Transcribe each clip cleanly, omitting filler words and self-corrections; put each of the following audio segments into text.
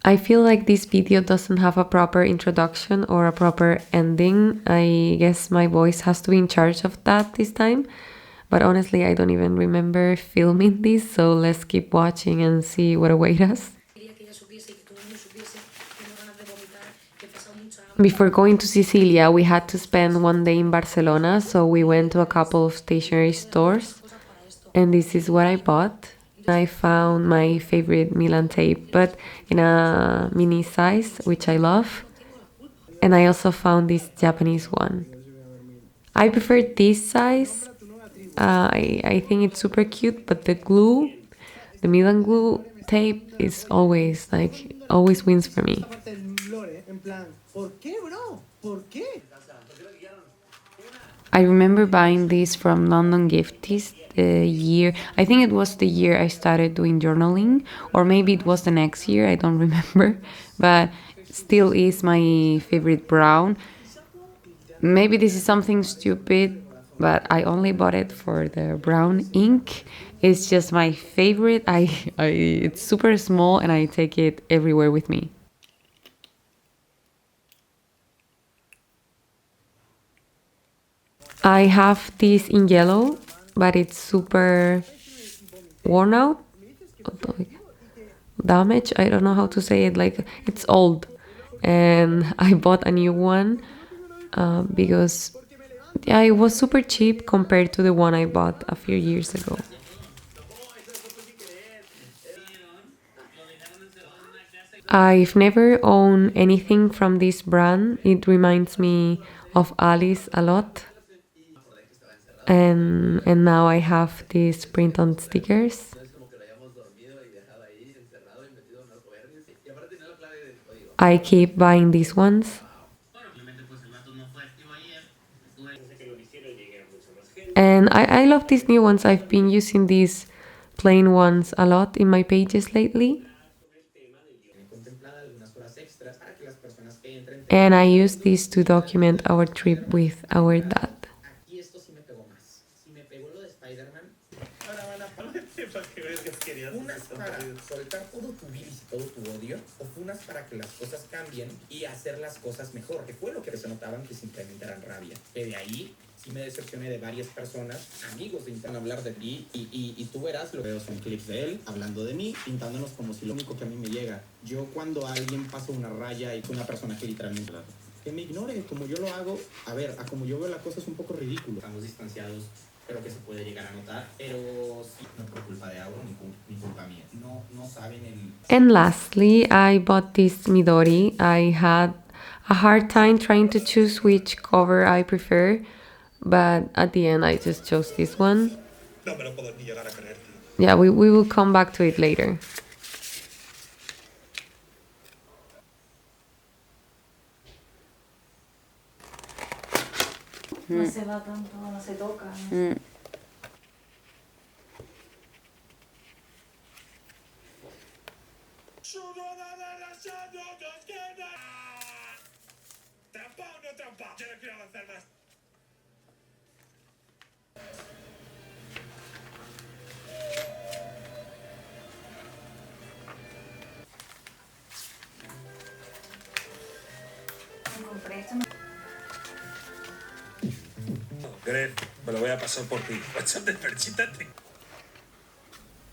I feel like this video doesn't have a proper introduction or a proper ending. I guess my voice has to be in charge of that this time. But honestly, I don't even remember filming this, so let's keep watching and see what awaits us. Before going to Sicilia, we had to spend one day in Barcelona, so we went to a couple of stationery stores, and this is what I bought. I found my favorite Milan tape, but in a mini size, which I love. And I also found this Japanese one. I prefer this size. I think it's super cute, but the glue, the Milan glue tape is always always wins for me. I remember buying this from London Gifties the year, I think it was the year I started doing journaling, or maybe it was the next year, I don't remember, but still is my favorite brown. Maybe this is something stupid, but I only bought it for the brown ink. It's just my favorite. It's super small and I take it everywhere with me. I have this in yellow, but it's super worn out, damaged. I don't know how to say it. Like it's old, and I bought a new one because yeah, it was super cheap compared to the one I bought a few years ago. I've never owned anything from this brand. It reminds me of Alice a lot. And now I have these print on stickers. I keep buying these ones. And I love these new ones. I've been using these plain ones a lot in my pages lately. And I use this to document our trip with our dad. Unas para soltar todo tu virus y todo tu odio, o unas para que las cosas cambien y hacer las cosas mejor, que fue lo que se notaban que simplemente eran rabia. Que de ahí sí me decepcioné de varias personas, amigos de intentan hablar de ti y tú verás, lo veo son clips de él hablando de mí, pintándonos como si lo único que a mí me llega. Yo cuando alguien pasa una raya y es una persona que literalmente que me ignore como yo lo hago, a ver, a como yo veo la cosa es un poco ridículo. Estamos distanciados, pero que se puede llegar a notar, pero sí, no por culpa de algo ni culpa mía. No saben el... And lastly, I bought this Midori. I had a hard time trying to choose which cover I prefer, but at the end I just chose this one. No me lo puedo ni llegar a creer, tío. Yeah, we will come back to it later. No se va tanto, no se toca. ¿No? ¿Trampa o no trampa? Yo no quiero avanzar más. Gref, me lo voy a pasar por ti.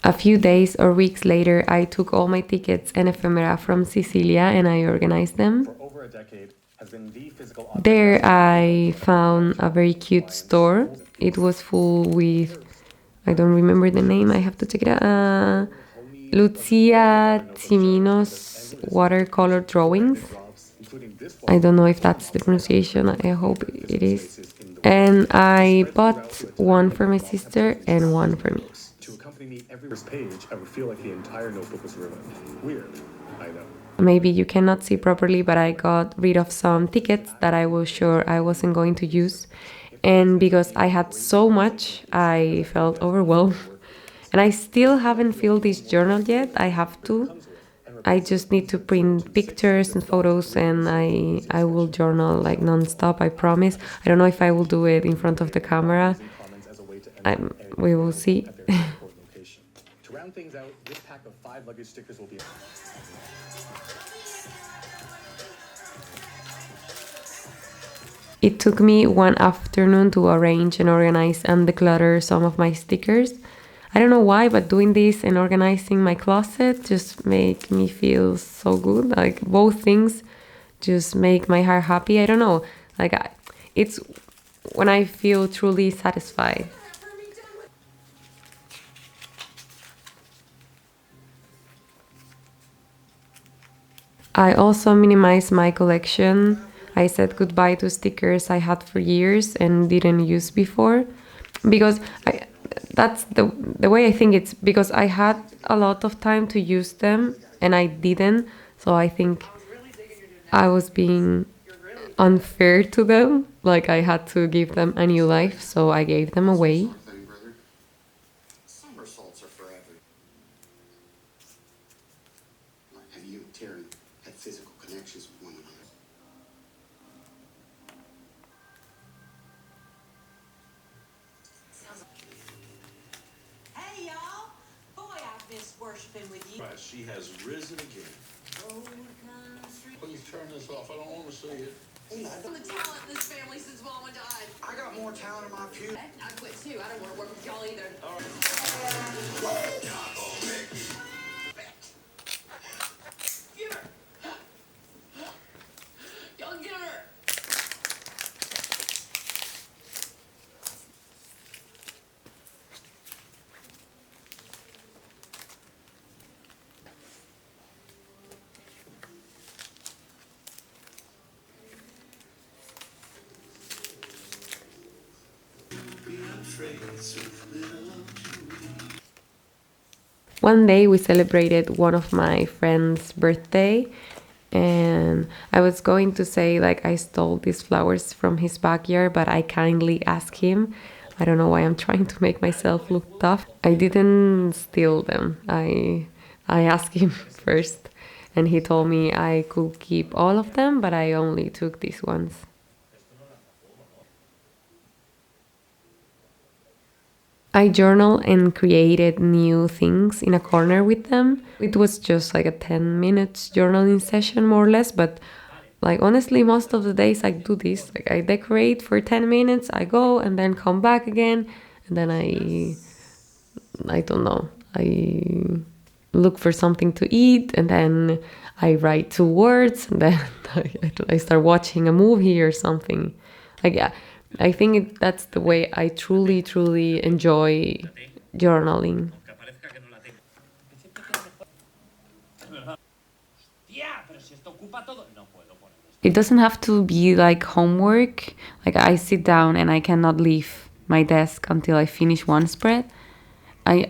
A few days or weeks later, I took all my tickets and ephemera from Sicilia and I organized them. There I found a very cute store. It was full with, I don't remember the name, I have to check it out. Lucia Timino's watercolor drawings. I don't know if that's the pronunciation, I hope it is. And I bought one for my sister and one for me. To accompany me every page, I would feel like the entire notebook was ruined. Weird, I know. Maybe you cannot see properly, but I got rid of some tickets that I was sure I wasn't going to use. And because I had so much, I felt overwhelmed. And I still haven't filled this journal yet. I have to. I just need to print pictures and photos and I will journal like non-stop, I promise. I don't know if I will do it in front of the camera. We will see. It took me one afternoon to arrange and organize and declutter some of my stickers. I don't know why, but doing this and organizing my closet just make me feel so good. Like both things just make my heart happy. I don't know. It's when I feel truly satisfied. I also minimized my collection. I said goodbye to stickers I had for years and didn't use before because that's the way I think it's because I had a lot of time to use them and I didn't. So I think I was being unfair to them. Like I had to give them a new life, so I gave them away. One day we celebrated one of my friend's birthday, and I was going to say like I stole these flowers from his backyard, but I kindly asked him. I don't know why I'm trying to make myself look tough. I didn't steal them. I asked him first, and he told me I could keep all of them, but I only took these ones. I journal and created new things in a corner with them. It was just like a 10 minutes journaling session, more or less, but like honestly, most of the days I do this. Like I decorate for 10 minutes, I go and then come back again, and then I don't know, I look for something to eat, and then I write two words, and then I start watching a movie or something. Like, yeah, I think that's the way I truly, truly enjoy journaling. It doesn't have to be like homework. Like I sit down and I cannot leave my desk until I finish one spread. I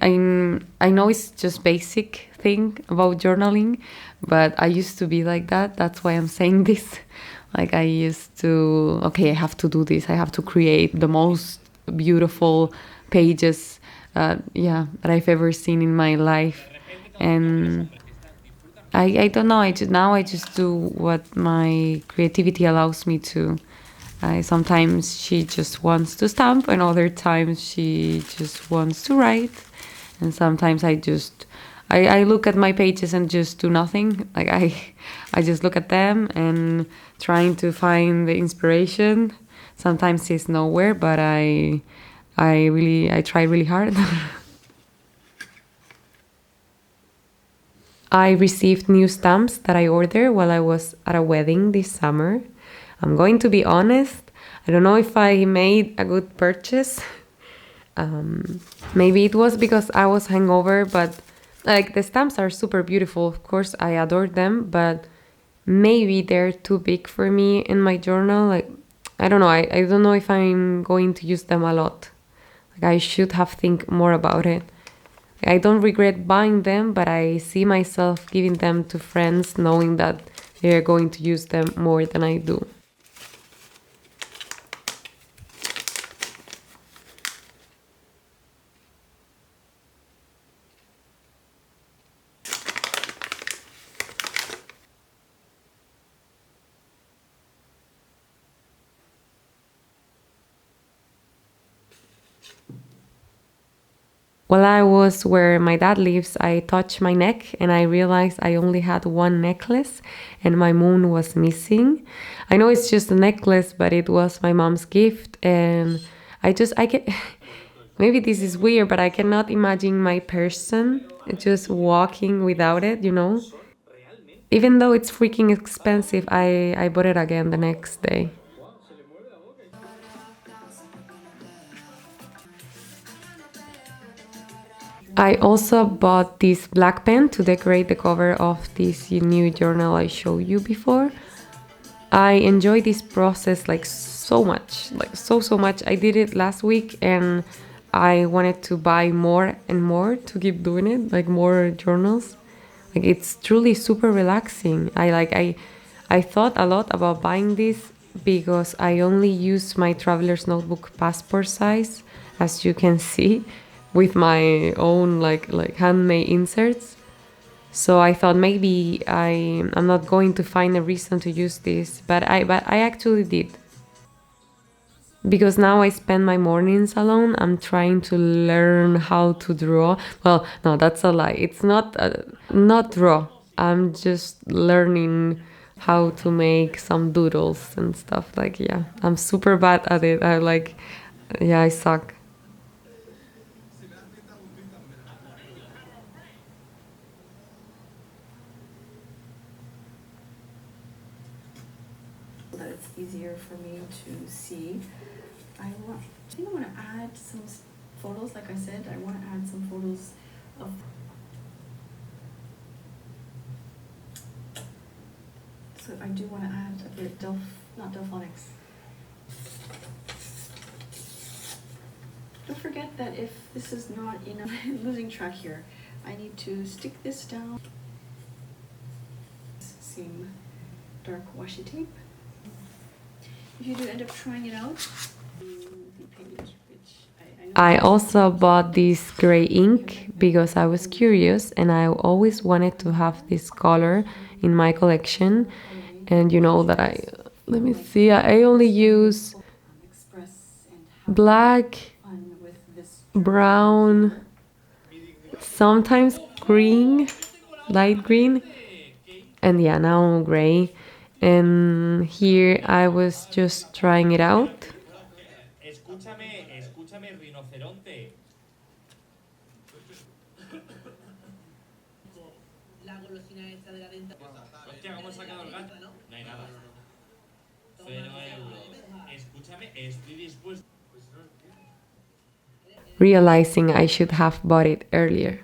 know it's just basic thing about journaling, but I used to be like that. That's why I'm saying this. Like I used to, okay, I have to do this. I have to create the most beautiful pages, yeah, that I've ever seen in my life, and I don't know. Now I just do what my creativity allows me to. Sometimes she just wants to stamp, and other times she just wants to write. And sometimes I look at my pages and just do nothing. Like I just look at them and trying to find the inspiration. Sometimes it's nowhere, but I try really hard. I received new stamps that I ordered while I was at a wedding this summer. I'm going to be honest, I don't know if I made a good purchase. Maybe it was because I was hungover, but like the stamps are super beautiful. Of course, I adore them, but maybe they're too big for me in my journal. Like, I don't know. I don't know if I'm going to use them a lot. Like, I should have think more about it. I don't regret buying them, but I see myself giving them to friends knowing that they're going to use them more than I do. While I was where my dad lives, I touched my neck and I realized I only had one necklace and my moon was missing. I know it's just a necklace, but it was my mom's gift. And I get, maybe this is weird, but I cannot imagine my person just walking without it, you know? Even though it's freaking expensive, I bought it again the next day. I also bought this black pen to decorate the cover of this new journal I showed you before. I enjoy this process like so much, like so much. I did it last week and I wanted to buy more and more to keep doing it, like more journals. Like it's truly super relaxing. I thought a lot about buying this because I only use my traveler's notebook passport size, as you can see, with my own like handmade inserts. So I thought maybe I'm not going to find a reason to use this, but I actually did. Because now I spend my mornings alone, I'm trying to learn how to draw. Well, no, that's a lie. It's not draw. I'm just learning how to make some doodles and stuff. Like, yeah, I'm super bad at it. Yeah, I suck. That it's easier for me to see. I think I want to add some photos. Like I said, I want to add some photos of. So I do want to add a bit not Delphonics. Don't forget that if this is not enough, I'm losing track here. I need to stick this down. Seam dark washi tape. If you do end up trying it out, the page, which I also bought this gray ink because I was curious and I always wanted to have this color in my collection. And you know that let me see, I only use black, brown, sometimes green, light green, and yeah, now gray. And here I was just trying it out. Realizing I should have bought it earlier.